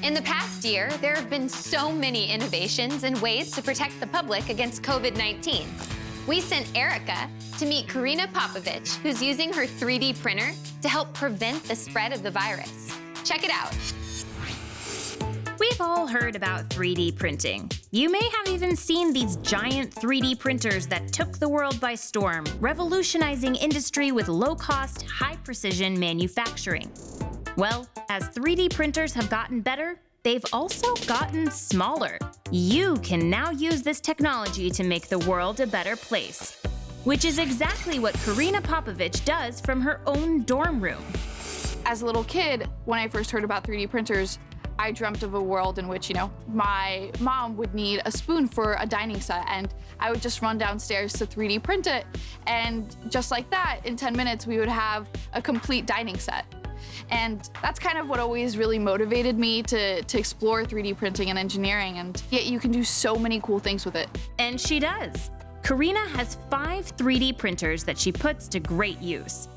In the past year, there have been so many innovations and ways to protect the public against COVID-19. We sent Erica to meet Karina Popovich, who's using her 3D printer to help prevent the spread of the virus. Check it out. We've all heard about 3D printing. You may have even seen these giant 3D printers that took the world by storm, revolutionizing industry with low-cost, high-precision manufacturing. Well, as 3D printers have gotten better, they've also gotten smaller. You can now use this technology to make the world a better place, which is exactly what Karina Popovich does from her own dorm room. As a little kid, when I first heard about 3D printers, I dreamt of a world in which, my mom would need a spoon for a dining set, and I would just run downstairs to 3D print it, and just like that, in 10 minutes, we would have a complete dining set. And that's kind of what always really motivated me to explore 3D printing and engineering, and yet you can do so many cool things with it. And she does. Karina has 5 3D printers that she puts to great use.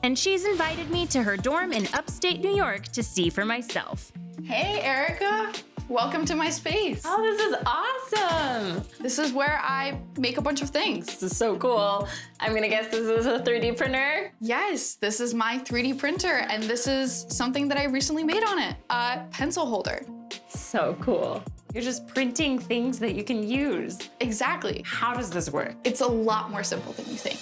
And she's invited me to her dorm in upstate New York to see for myself. Hey, Erica. Welcome to my space. Oh, this is awesome. This is where I make a bunch of things. This is so cool. I'm gonna guess this is a 3D printer? Yes, this is my 3D printer, and this is something that I recently made on it, a pencil holder. So cool. You're just printing things that you can use. Exactly. How does this work? It's a lot more simple than you think.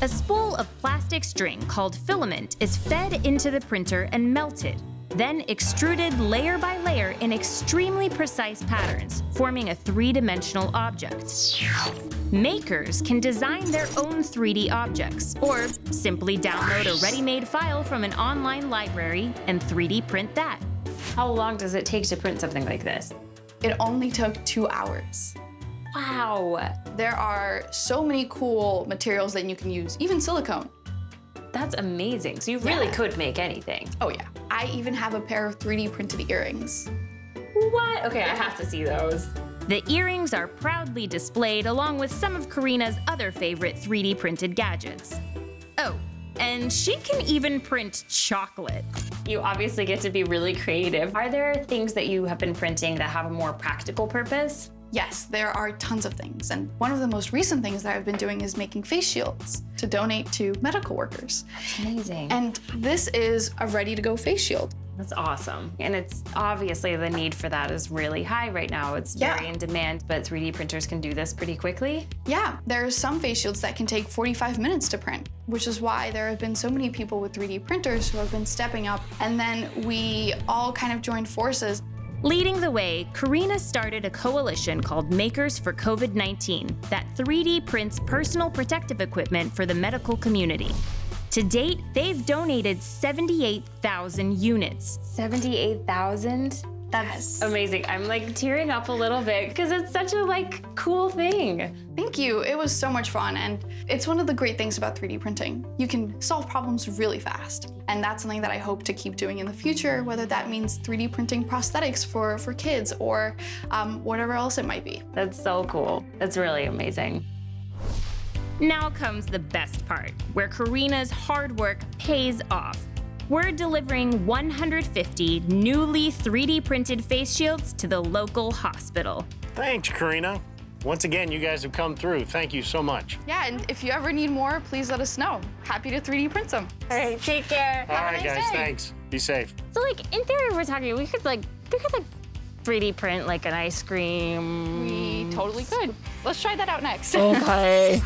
A spool of plastic string called filament is fed into the printer and melted, then extruded layer by layer in extremely precise patterns, forming a 3-dimensional object. Makers can design their own 3D objects, or simply download a ready-made file from an online library and 3D print that. How long does it take to print something like this? It only took 2 hours. Wow. There are so many cool materials that you can use, even silicone. That's amazing. So you really could make anything. Oh yeah. I even have a pair of 3D printed earrings. What? Okay, I have to see those. The earrings are proudly displayed along with some of Karina's other favorite 3D printed gadgets. Oh, and she can even print chocolate. You obviously get to be really creative. Are there things that you have been printing that have a more practical purpose? Yes, there are tons of things, and one of the most recent things that I've been doing is making face shields to donate to medical workers. That's amazing. And this is a ready-to-go face shield. That's awesome. And it's obviously the need for that is really high right now. It's very in demand, but 3D printers can do this pretty quickly. Yeah, there are some face shields that can take 45 minutes to print, which is why there have been so many people with 3D printers who have been stepping up, and then we all kind of joined forces. Leading the way, Karina started a coalition called Makers for COVID-19 that 3D prints personal protective equipment for the medical community. To date, they've donated 78,000 units. 78,000? That's amazing. I'm like tearing up a little bit because it's such a cool thing. Thank you. It was so much fun, and it's one of the great things about 3D printing. You can solve problems really fast, and that's something that I hope to keep doing in the future, whether that means 3D printing prosthetics for kids or whatever else it might be. That's so cool. That's really amazing. Now comes the best part, where Karina's hard work pays off. We're delivering 150 newly 3D printed face shields to the local hospital. Thanks, Karina. Once again, you guys have come through. Thank you so much. Yeah, and if you ever need more, please let us know. Happy to 3D print them. All right, take care. All right, nice guys, day. thanks. Be safe. So in theory, we're talking, we could 3D print an ice cream. We totally could. Let's try that out next. Okay.